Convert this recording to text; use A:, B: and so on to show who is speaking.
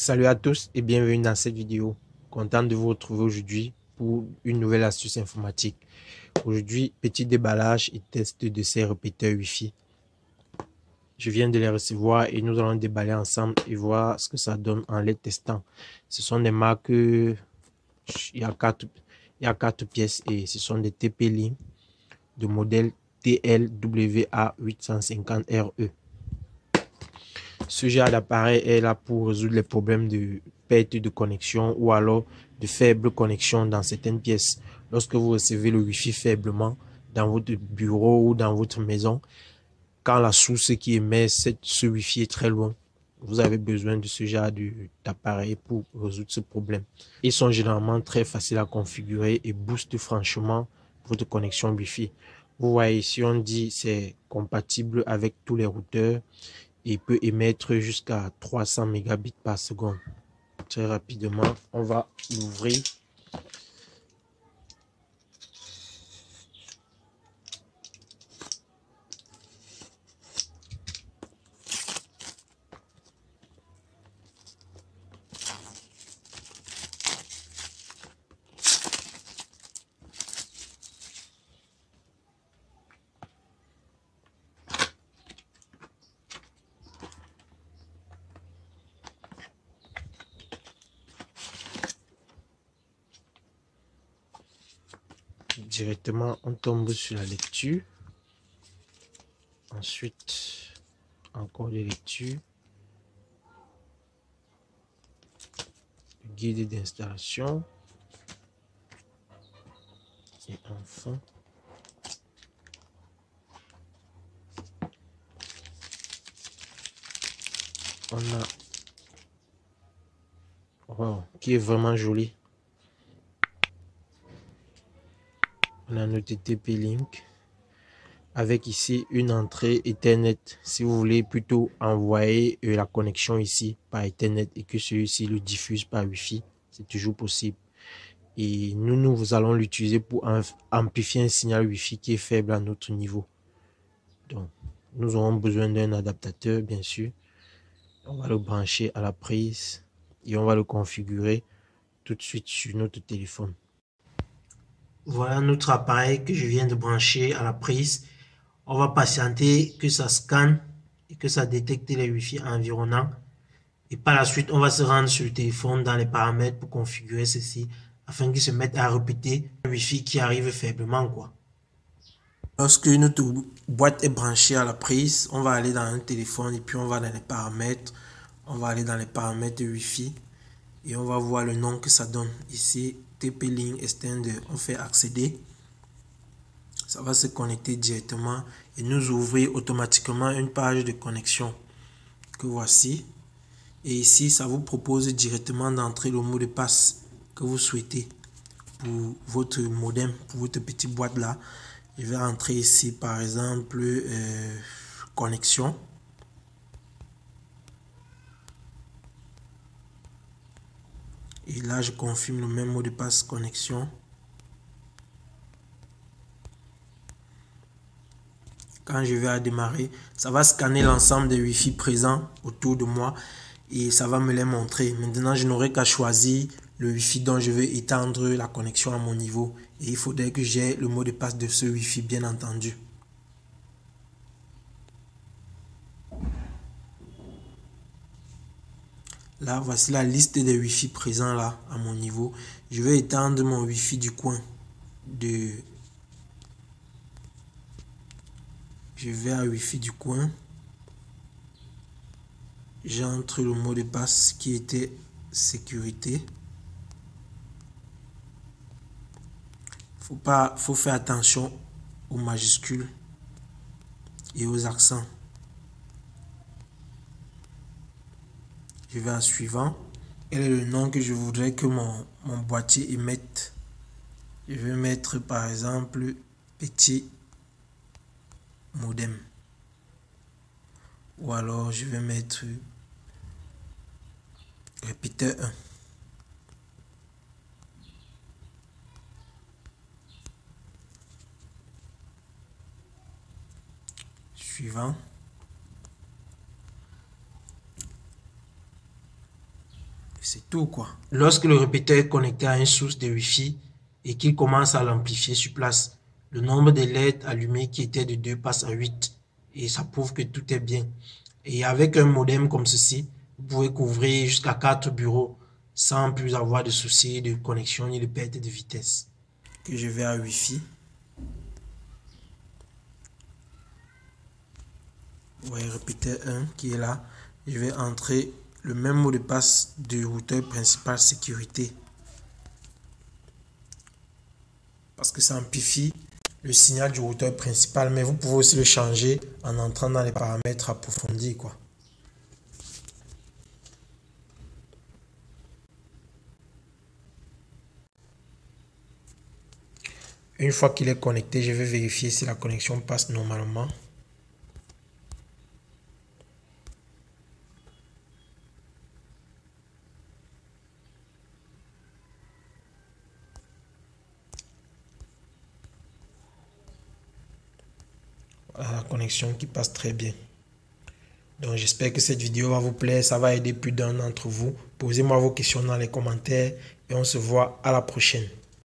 A: Salut à tous et bienvenue dans cette vidéo. Content de vous retrouver aujourd'hui pour une nouvelle astuce informatique. Aujourd'hui, petit déballage et test de ces répéteurs Wi-Fi. Je viens de les recevoir et nous allons déballer ensemble et voir ce que ça donne en les testant. Ce sont des marques, il y a quatre pièces et ce sont des TP-Link de modèle TLWA850RE. Ce genre d'appareil est là pour résoudre les problèmes de perte de connexion ou alors de faible connexion dans certaines pièces. Lorsque vous recevez le Wi-Fi faiblement dans votre bureau ou dans votre maison, quand la source qui émet ce Wi-Fi est très loin, vous avez besoin de ce genre d'appareil pour résoudre ce problème. Ils sont généralement très faciles à configurer et boostent franchement votre connexion Wi-Fi. Vous voyez ici, on dit c'est compatible avec tous les routeurs et peut émettre jusqu'à 300 mégabits par seconde. Très rapidement, on va l'ouvrir. Directement, on tombe sur la lecture. Ensuite, encore des lectures. Le guide d'installation. Et enfin, on a qui est vraiment joli. On a notre TP-Link avec ici une entrée Ethernet. Si vous voulez plutôt envoyer la connexion ici par Ethernet et que celui-ci le diffuse par Wi-Fi, c'est toujours possible. Et nous allons l'utiliser pour amplifier un signal Wi-Fi qui est faible à notre niveau. Donc, nous aurons besoin d'un adaptateur, bien sûr. On va le brancher à la prise et on va le configurer tout de suite sur notre téléphone. Voilà notre appareil que je viens de brancher à la prise. On va patienter que ça scanne et que ça détecte les Wi-Fi environnants. Et par la suite, on va se rendre sur le téléphone dans les paramètres pour configurer ceci afin qu'il se mette à répéter le Wi-Fi qui arrive faiblement, quoi. Lorsque notre boîte est branchée à la prise, on va aller dans un téléphone et puis on va dans les paramètres. On va aller dans les paramètres de Wi-Fi et on va voir le nom que ça donne. Ici, TP-Link Extender, on fait accéder. Ça va se connecter directement et nous ouvrir automatiquement une page de connexion que voici. Et ici, ça vous propose directement d'entrer le mot de passe que vous souhaitez pour votre modem, pour votre petite boîte là. Je vais entrer ici par exemple connexion. Et là, je confirme le même mot de passe connexion. Quand je vais démarrer, ça va scanner l'ensemble des Wi-Fi présents autour de moi et ça va me les montrer. Maintenant, je n'aurai qu'à choisir le Wi-Fi dont je veux étendre la connexion à mon niveau. Et il faudrait que j'ai le mot de passe de ce Wi-Fi, bien entendu. Là, voici la liste des Wi-Fi présents là à mon niveau. Je vais étendre mon Wi-Fi du coin Je vais à Wi-Fi du coin. J'entre le mot de passe qui était sécurité. Faut faire attention aux majuscules et aux accents. Je vais à suivant. Quel est le nom que je voudrais que mon boîtier émette? Je vais mettre par exemple petit modem. Ou alors je vais mettre répéteur 1. Suivant. C'est tout quoi. Lorsque le répéteur est connecté à une source de Wi-Fi et qu'il commence à l'amplifier sur place, le nombre de LED allumés qui était de 2 passe à 8. Et ça prouve que tout est bien. Et avec un modem comme ceci, vous pouvez couvrir jusqu'à 4 bureaux sans plus avoir de soucis de connexion ni de perte de vitesse. Que je vais à Wi-Fi. Vous voyez répéteur 1 qui est là. Je vais entrer le même mot de passe du routeur principal sécurité. Parce que ça amplifie le signal du routeur principal. Mais vous pouvez aussi le changer en entrant dans les paramètres approfondis, quoi. Une fois qu'il est connecté, je vais vérifier si la connexion passe normalement. La connexion qui passe très bien. Donc j'espère que cette vidéo va vous plaire, ça va aider plus d'un d'entre vous. Posez-moi vos questions dans les commentaires et on se voit à la prochaine.